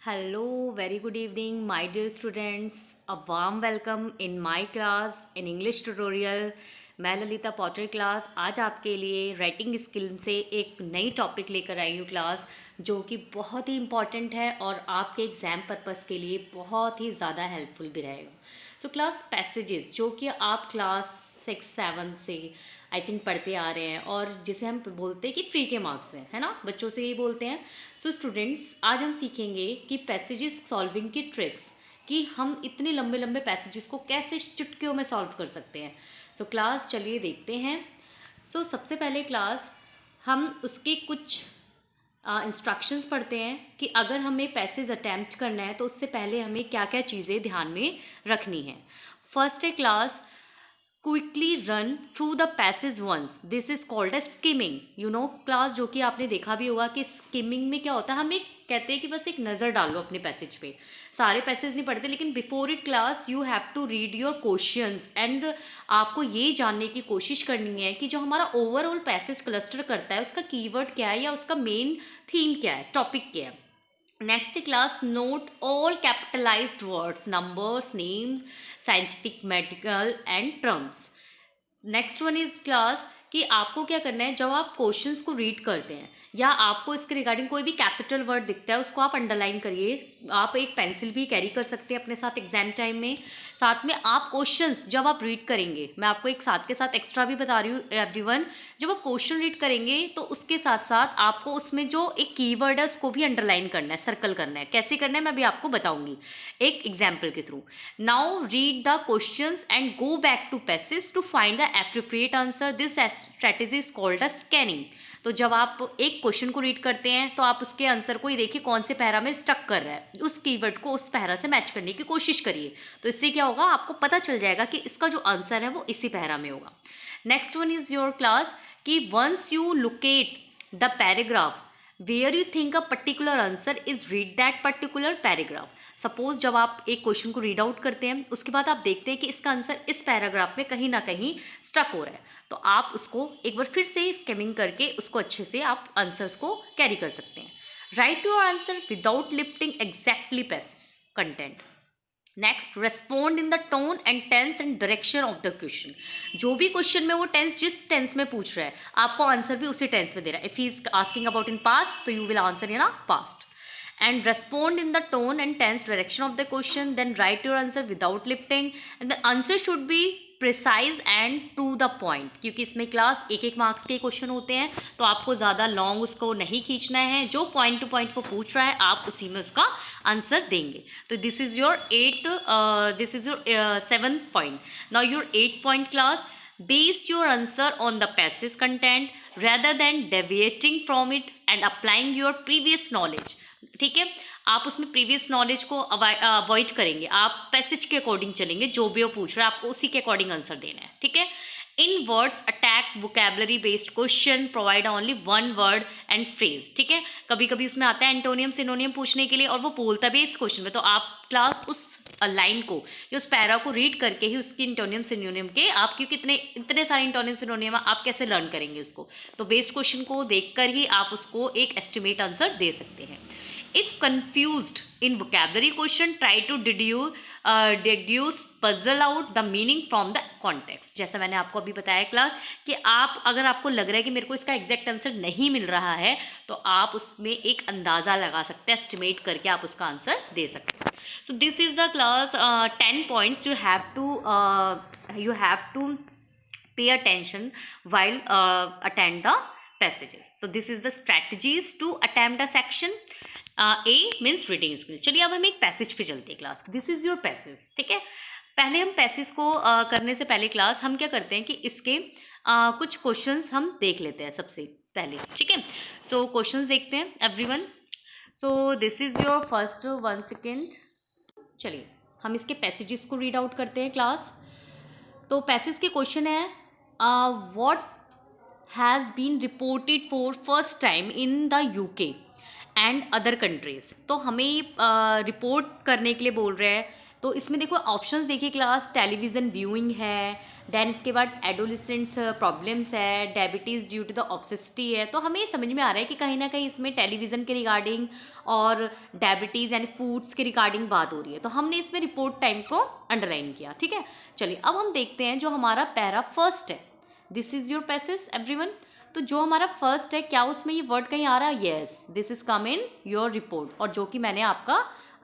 Hello, very good evening, my dear students. A warm welcome in my class in English tutorial. मैं Lalita Potter class आज आपके लिए writing skill से एक नई टॉपिक लेकर आई हूँ क्लास, जो कि बहुत ही इम्पॉर्टेंट है और आपके एग्ज़ाम पर्पस के लिए बहुत ही ज़्यादा हेल्पफुल भी रहेगा. सो क्लास पैसेजेस जो कि आप क्लास 6-7 से आई थिंक पढ़ते आ रहे हैं और जिसे हम बोलते हैं कि फ्री के मार्क्स हैं, है ना, बच्चों से ये बोलते हैं. सो स्टूडेंट्स, आज हम सीखेंगे कि पैसेजेस सॉल्विंग की ट्रिक्स, कि हम इतने लंबे लंबे पैसेजेस को कैसे चुटकियों में सॉल्व कर सकते हैं. सो क्लास चलिए देखते हैं. सो सबसे पहले क्लास हम उसके कुछ इंस्ट्रक्शंस पढ़ते हैं कि अगर हमें पैसेज अटैम्प्ट करना है तो उससे पहले हमें क्या क्या चीज़ें ध्यान में रखनी है. फर्स्ट है class, quickly run through the passage once, this is called a skimming. You know class, जो कि आपने देखा भी होगा कि स्किमिंग में क्या होता है, हम एक कहते हैं कि बस एक नज़र डाल लो अपने पैसेज पे, सारे पैसेज नहीं पढ़ते, लेकिन before it class you have to read your questions and आपको ये जानने की कोशिश करनी है कि जो हमारा ओवरऑल पैसेज क्लस्टर करता है उसका कीवर्ड क्या है या उसका मेन थीम क्या है, टॉपिक क्या है. Next class, note all capitalized words, numbers, names, scientific, medical and terms. Next one is class कि आपको क्या करना है, जब आप क्वेश्चंस को रीड करते हैं या आपको इसके रिगार्डिंग कोई भी कैपिटल वर्ड दिखता है उसको आप अंडरलाइन करिए. आप एक पेंसिल भी कैरी कर सकते हैं अपने साथ एग्जाम टाइम में. साथ में आप क्वेश्चंस जब आप रीड करेंगे, मैं आपको एक साथ के साथ एक्स्ट्रा भी बता रही हूँ एवरीवन, जब आप क्वेश्चन रीड करेंगे तो उसके साथ साथ आपको उसमें जो एक कीवर्ड है उसको भी अंडरलाइन करना है, सर्कल करना है. कैसे करना है मैं अभी आपको बताऊंगी एक एग्जाम्पल के through. Now read the questions and go back to passage to find the appropriate answer. This strategy is called a scanning. तो जब आप एक क्वेश्चन को रीड करते हैं तो आप उसके आंसर को ही देखिए कौन से पैरा में स्टक कर रहा है, उस कीवर्ड को उस पैरा से मैच करने की कोशिश करिए. तो इससे क्या होगा, आपको पता चल जाएगा कि इसका जो आंसर है वो इसी पैरा में होगा. Next one is your class कि once you locate the paragraph where you think a particular answer is, read that particular paragraph. Suppose जब आप एक क्वेश्चन को रीड आउट करते हैं उसके बाद आप देखते हैं कि इसका आंसर इस पैराग्राफ में कहीं ना कहीं स्टक हो रहा है, तो आप उसको एक बार फिर से स्कैमिंग करके उसको अच्छे से आप आंसर्स को कैरी कर सकते हैं. Write your answer without lifting exactly passage content. Next, respond in the tone and tense and direction of the question. जो भी क्वेश्चन में वो टेंस जिस टेंस में पूछ रहा है आपको आंसर भी उसी टेंस में दे रहा है. If he is asking about in past तो you will answer in a past. And respond in the tone and tense direction of the question, then write your answer without lifting, and the answer should be precise and to the point, क्योंकि इसमें class एक एक marks के question होते हैं तो आपको ज़्यादा लॉन्ग उसको नहीं खींचना है. जो पॉइंट टू पॉइंट वो पूछ रहा है आप उसी में उसका आंसर देंगे. तो this is your seventh point. Now your 8th point class, base your answer on the passage content rather than deviating from it and applying your previous knowledge. ठीक है, आप उसमें प्रीवियस नॉलेज को अवॉइड करेंगे, आप passage के according चलेंगे, जो भी वो पूछ रहा है आपको उसी के अकॉर्डिंग आंसर देना है. ठीक है. In words attack vocabulary based question, provide only one word and phrase. ठीक है, कभी कभी उसमें आता है एंटोनियम सिनोनियम पूछने के लिए और वो बोलता भी इस क्वेश्चन में, तो आप क्लास उस लाइन को या उस पैरा को रीड करके ही उसकी इंटोनियम सिनोनियम के आप, क्योंकि इतने सारे इंटोनियम सिनोनियम आप कैसे लर्न करेंगे उसको, तो बेस्ड क्वेश्चन को देखकर ही आप उसको एक एस्टिमेट आंसर दे सकते हैं. If confused in vocabulary question, try to deduce, puzzle out the meaning from the context. जैसा मैंने आपको अभी बताया क्लास कि आप, अगर आपको लग रहा है कि मेरे को इसका एग्जैक्ट आंसर नहीं मिल रहा है तो आप उसमें एक अंदाज़ा लगा सकते हैं, एस्टिमेट करके आप उसका आंसर दे सकते हैं. So this is the class 10 points you have to pay attention while attend the passages. So this is the strategies to attempt a section. A means reading skill. चलिए अब हम एक पैसेज पे चलते हैं class. This is your passage. ठीक है, पहले हम पैसेज को करने से पहले क्लास हम क्या करते हैं कि इसके कुछ क्वेश्चंस हम देख लेते हैं सबसे पहले. ठीक है, सो क्वेश्चंस देखते हैं everyone. So this is your first 1 second. चलिए हम इसके पैसेजेस को रीड आउट करते हैं क्लास. तो पैसेज के क्वेश्चन है, what has been reported for first time in the UK and other countries. तो हमें रिपोर्ट करने के लिए बोल रहे हैं तो इसमें देखो ऑप्शंस देखिए क्लास, टेलीविज़न व्यूइंग है, देन इसके बाद एडोलिसेंट्स प्रॉब्लम्स है, डायबिटीज़ ड्यू टू द ऑब्सेसिटी है। तो हमें समझ में आ रहा है कि कहीं ना कहीं इसमें टेलीविज़न के रिगार्डिंग और डायबिटीज़ यानी फूड्स के रिगार्डिंग बात हो रही है। तो हमने इसमें रिपोर्ट टाइम को अंडरलाइन किया, ठीक है। चलिए अब हम देखते हैं जो हमारा पैरा फर्स्ट है, this is your passage everyone. तो जो हमारा फर्स्ट है, क्या उसमें ये वर्ड कहीं आ रहा है? Yes, this is come in your report, और जो कि मैंने आपका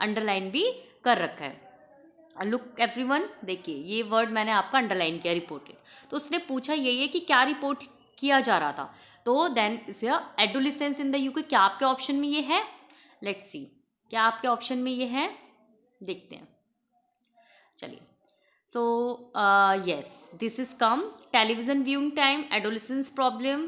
अंडरलाइन भी कर रखा है। लुक एवरीवन, देखिए ये वर्ड मैंने आपका अंडरलाइन किया, रिपोर्टेड। तो उसने पूछा यही है कि क्या रिपोर्ट किया जा रहा था। तो then adolescence in the UK, क्या आपके ऑप्शन में ये है? लेट्स सी, क्या आपके ऑप्शन में ये है, देखते हैं। चलिए, so yes, this is come television viewing time, adolescence problem,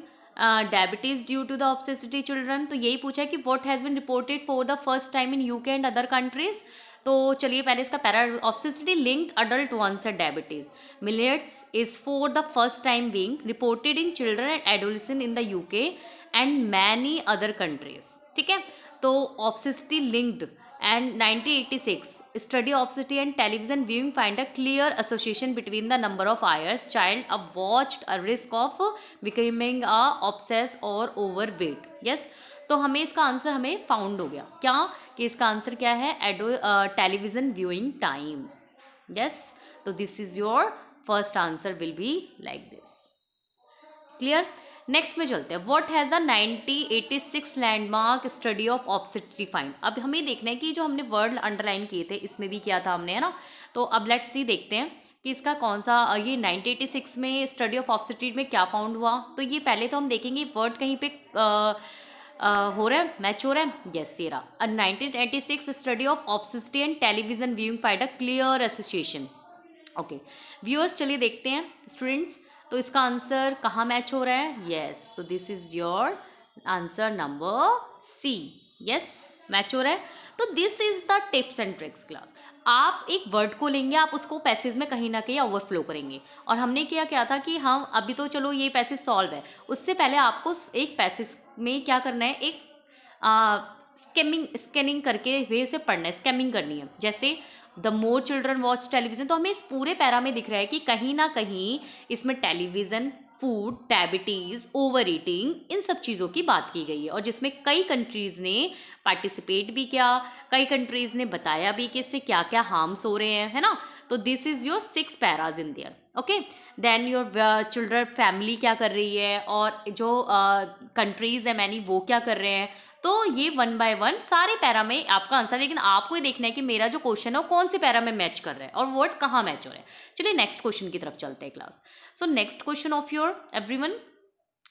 diabetes due to the obesity children। तो यही पूछा है कि what has been reported for the first time in UK and other countries। तो चलिए पहले इसका para, obesity linked adult onset diabetes millets is for the first time being reported in children and adolescents in the UK and many other countries, ठीक है। तो obesity linked and 1986 study obesity and television viewing find a clear association between the number of hours child watched, a risk of becoming a obsessed or overweight। yes, तो हमें इसका answer हमें found हो गया, क्या कि इसका आंसर क्या है? Television viewing time. यस, तो this is your first answer will be like this. Clear? Next में चलते हैं। What has the 1986 landmark study of obesity find. अब हमें देखना है कि जो हमने वर्ड अंडरलाइन किए थे इसमें भी किया था हमने, है ना। तो अब लेट्स सी, देखते हैं कि इसका कौन सा ये 1986 में स्टडी ऑफ ऑब्सेसिटी में क्या फाउंड हुआ। तो ये पहले तो हम देखेंगे वर्ड कहीं पे हो रहा है, मैच हो रहा है। यस, ये रहा। 1986 study of obesity and television viewing find a clear association. Okay viewers, चलिए देखते हैं स्टूडेंट्स, तो इसका आंसर कहाँ मैच हो रहा है? यस, तो this is your answer number C. Yes, match हो रहा है। तो this is the tips and tricks class. आप एक वर्ड को लेंगे, आप उसको पैसेज में कहीं ना कहीं ओवरफ्लो करेंगे। और हमने क्या था कि हम अभी तो चलो ये पैसेज सॉल्व है, उससे पहले आपको एक पैसेज में क्या करना है, एक स्कैनिंग करके वे से पढ़ना है, स्कैमिंग करनी है। जैसे the more children watch television, तो हमें इस पूरे पैरा में दिख रहा है कि कहीं ना कहीं इसमें television, food, diabetes, over eating, इन सब चीज़ों की बात की गई है। और जिसमें कई कंट्रीज ने पार्टिसिपेट भी किया, कई कंट्रीज ने बताया भी कि इससे क्या क्या हार्म्स हो रहे हैं, है ना। तो this is your 6 paras in there. Okay, then your children family क्या कर रही है, और जो कंट्रीज है मैनी वो क्या कर रहे हैं। तो ये 1 बाय 1 सारे पैरा में आपका आंसर, लेकिन आपको ये देखना है कि मेरा जो क्वेश्चन है वो कौन से पैरा में मैच कर रहा है और वर्ड कहाँ मैच हो रहा है। चलिए नेक्स्ट क्वेश्चन की तरफ चलते हैं class. So next question of your everyone,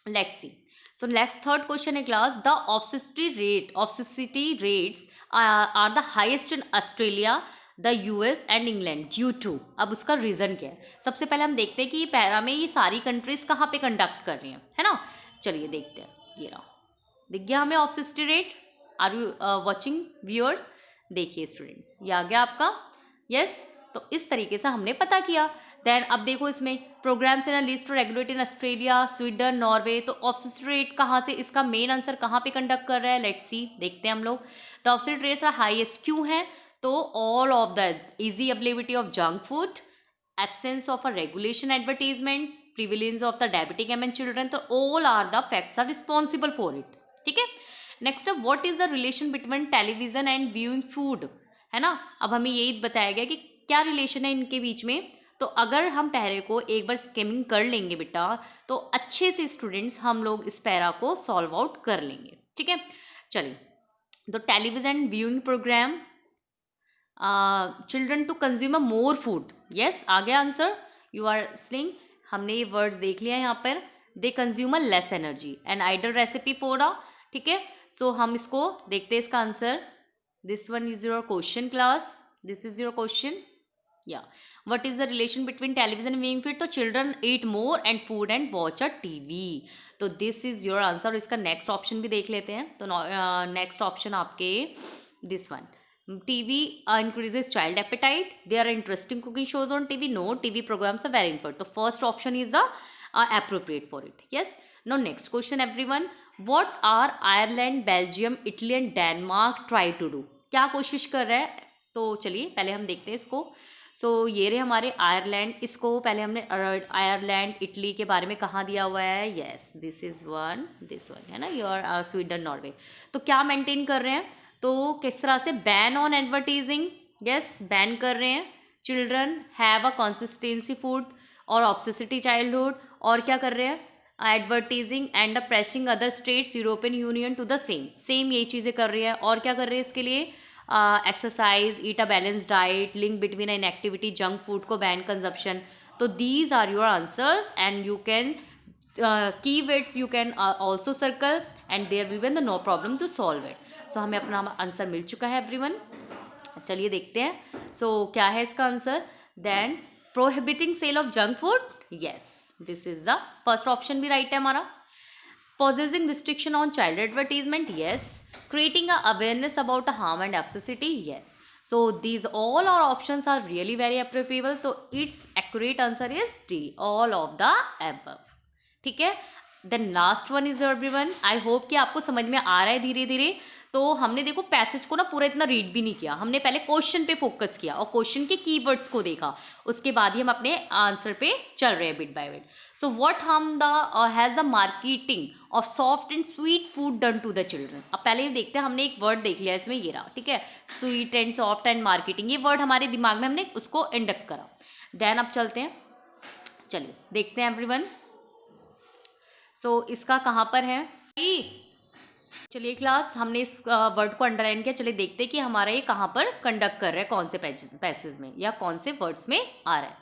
let's see. So next third question है class, the obesity rates are the highest in Australia, the US and England due to. अब उसका रीजन क्या है? सबसे पहले हम देखते हैं कि ये पैरा में ये सारी कंट्रीज कहाँ पे कंडक्ट कर रही हैं, है ना। चलिए देखते हैं, ये रहा, दिख गया हमें obesity rate. Are you watching viewers? देखिए स्टूडेंट्स, ये आ गया आपका। यस, तो इस तरीके से हमने पता किया। देन अब देखो इसमें programmes in list regulate in Australia, Sweden, Norway. तो ऑब्सेसिटी रेट कहाँ से, इसका मेन आंसर कहाँ पे कंडक्ट कर रहा है? लेट्स सी, देखते हैं हम लोग। The obesity rates are highest क्यों है? तो all of the easy availability of junk food, absence of a regulation advertisements, prevalence of the diabetic among children, तो all are the facts are responsible for it। ठीक है। Next, what is the relation between television and viewing food, है ना। अब हमें यही बताया गया कि क्या रिलेशन है इनके बीच में। तो अगर हम पैरे को एक बार स्किमिंग कर लेंगे बेटा, तो अच्छे से स्टूडेंट्स हम लोग इस पैरा को सॉल्व आउट कर लेंगे। ठीक है, चलिए। तो television viewing program children to consume more food. Yes, आ गया आंसर। यू आर स्लिंग, हमने ये वर्ड्स देख लिया यहाँ पर। They consume less energy and idle recipe for a, ठीक है। सो हम इसको देखते हैं इसका answer. This one is your question class, this is your question. या what is the relation between television and viewing feed? तो children eat more and food and watch a TV. तो दिस इज योर आंसर। इसका next option भी देख लेते हैं। तो next option आपके this one, TV increases child appetite. There are interesting cooking shows on TV. No, TV programs are very important. The first option is the appropriate for it. Yes. Now next question everyone. What are Ireland, Belgium, Italy and Denmark try to do? क्या कोशिश कर रहा है तो चलिए पहले हम देखते हैं इसको। सो ये रहे हमारे आयरलैंड, इसको पहले हमने आयरलैंड इटली के बारे में कहाँ दिया हुआ है, yes this is one, this one है ना, योर स्वीडन नॉर्वे। तो क्या मेंटेन कर रहे हैं, तो किस तरह से ban on advertising, yes ban कर रहे हैं, children have a consistency food और ऑब्सेसिटी चाइल्डहुड, और क्या कर रहे हैं advertising and pressing other states European Union to the same यही चीज़ें कर रही है। और क्या कर रहे हैं इसके लिए, exercise, eat a balance diet, link between an activity, junk food को बैन, कंजप्शन। तो these are your answers and you can keywords you can also circle and there will be no problem to solve it. So हमें अपना answer मिल चुका है everyone. चलिए देखते हैं। सो क्या है इसका answer, then prohibiting sale of junk food, yes this is the first option भी राइट है हमारा। possessing restriction on child advertisement, yes. Creating a awareness about a harm and obesity, yes. So these all our options are really very appropriate, so its accurate answer is D, all of the above। ठीक है, then last one is everyone, I hope कि आपको समझ में आ रहा है धीरे धीरे। तो हमने देखो पैसेज को ना पूरा इतना रीड भी नहीं किया, हमने पहले क्वेश्चन पे फोकस किया और क्वेश्चन के कीवर्ड्स को देखा, उसके बाद ही हम अपने आंसर पे चल रहे हैं bit by bit. So what हम the has the marketing of soft and sweet food done to the children. अब पहले ये देखते हैं, हमने एक वर्ड देख लिया इसमें, ये रहा, ठीक है, sweet and soft and marketing, ये वर्ड हमारे दिमाग में हमने उसको इंडक्ट करा। देन अब चलते हैं, चलिए देखते हैं एवरीवन। सो इसका कहाँ पर है, चलिए क्लास हमने इस वर्ड को अंडरलाइन किया, चलिए देखते हैं कि हमारा ये कहाँ पर कंडक्ट कर रहा है, कौन से पैसेज में या कौन से वर्ड्स में आ रहा है।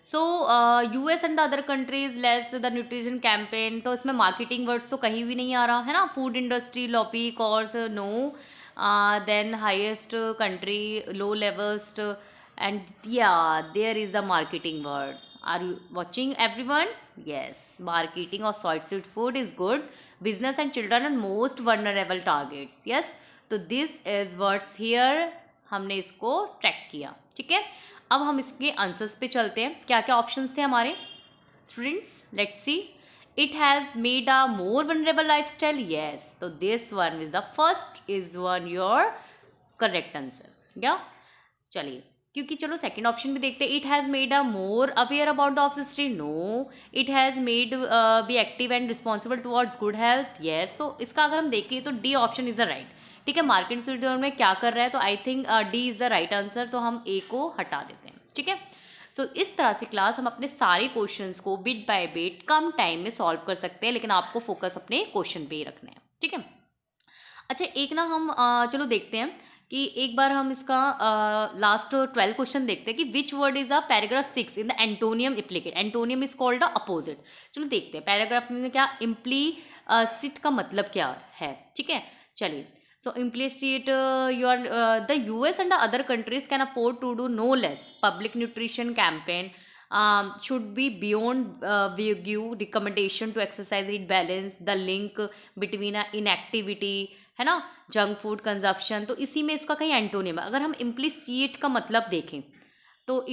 So US and the other countries less the nutrition campaign, तो इसमें मार्केटिंग वर्ड्स तो कहीं भी नहीं आ रहा है ना, food industry, lobby, course, no, then highest country, low levels, and या there is the marketing word. Are you watching everyone? Yes, marketing of salt sweet food is good. Business and children are most vulnerable targets. Yes, तो this is words here, हमने इसको track किया, ठीक है। अब हम इसके आंसर्स पे चलते हैं, क्या क्या ऑप्शंस थे हमारे students, let's see. It has made a more vulnerable lifestyle, yes, तो this one is the first is one your correct answer, या चलिए, क्योंकि चलो सेकंड ऑप्शन भी देखते हैं, it has made a more aware about the obesity, no, it has made be active and responsible towards good health, yes, तो इसका अगर हम देखें तो D option is the right, ठीक है। मार्केट सेक्टर में क्या कर रहा है, तो I think D is the right answer, तो हम ए को हटा देते हैं, ठीक है। सो इस तरह से क्लास हम अपने सारे क्वेश्चंस को bit by bit come time में सॉल्व कर सकते हैं, लेकिन आपको फोकस अपने क्वेश्चन पे ही रखना है, ठीक है। अच्छा एक ना हम चलो देखते हैं कि एक बार हम इसका लास्ट 12 क्वेश्चन देखते हैं कि which word is a paragraph 6 in the antonym implicate, antonym is called a opposite. चलो देखते हैं पैराग्राफ में क्या इम्प्लीसिट का मतलब क्या है, ठीक है। चलिए, so implicit your the US and the other countries can afford to do no less public nutrition campaign, should be beyond vague recommendation to exercise it balance the link between inactivity, है ना, junk food consumption, तो इसी में इसका कहीं antonym है। अगर हम इम्प्लीसिट का मतलब देखें तो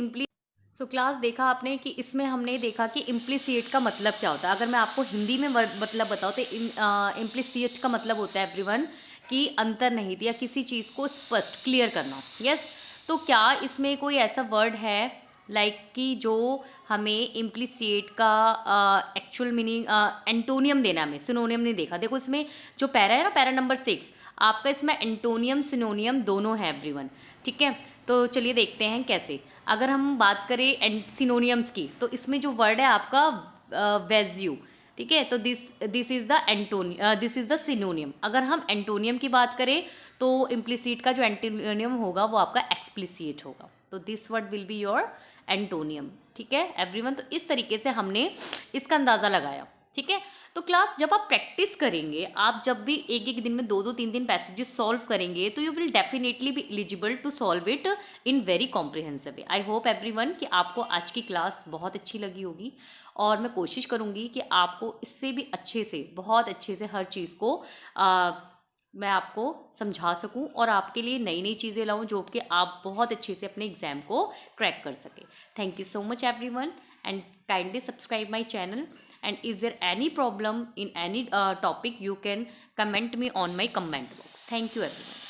सो क्लास देखा आपने कि इसमें हमने देखा कि इम्प्लीसिट का मतलब क्या होता है। अगर मैं आपको हिंदी में मतलब बताऊँ तो इम्प्लीसिट का मतलब होता है एवरीवन कि अंतर्निहित या किसी चीज़ को स्पष्ट क्लियर करना, यस। तो क्या इसमें कोई ऐसा वर्ड है कि जो हमें इम्प्लीसिट का एक्चुअल मीनिंग एंटोनियम देना, हमें सिनोनियम नहीं देखा। देखो इसमें जो पैरा है ना, पैरा नंबर 6, आपका इसमें एंटोनियम सिनोनियम दोनों है एवरीवन, ठीक है। तो चलिए देखते हैं कैसे। अगर हम बात करें सिनोनियम्स की, तो इसमें जो वर्ड है आपका वेज्यू, ठीक है, तो दिस इज द सिनोनियम। अगर हम एंटोनियम की बात करें तो इम्प्लीसिट का जो एंटोनियम होगा वो आपका एक्सप्लिसिट होगा, तो this word will be your antonym, ठीक है एवरीवन। तो इस तरीके से हमने इसका अंदाजा लगाया, ठीक है। तो क्लास जब आप प्रैक्टिस करेंगे, आप जब भी एक एक दिन में 2-2 3-3 पैसेजेस सॉल्व करेंगे, तो you will definitely be eligible to solve it in very comprehensive way. I hope everyone कि आपको आज की क्लास बहुत अच्छी लगी होगी, और मैं कोशिश करूंगी कि आपको इससे भी अच्छे से, बहुत अच्छे से हर चीज़ को मैं आपको समझा सकूं और आपके लिए नई नई चीज़ें लाऊं जो कि आप बहुत अच्छे से अपने एग्जाम को क्रैक कर सके। Thank you so much everyone and kindly subscribe my channel, and is there any problem in any topic, you can comment me on my comment box. Thank you everyone.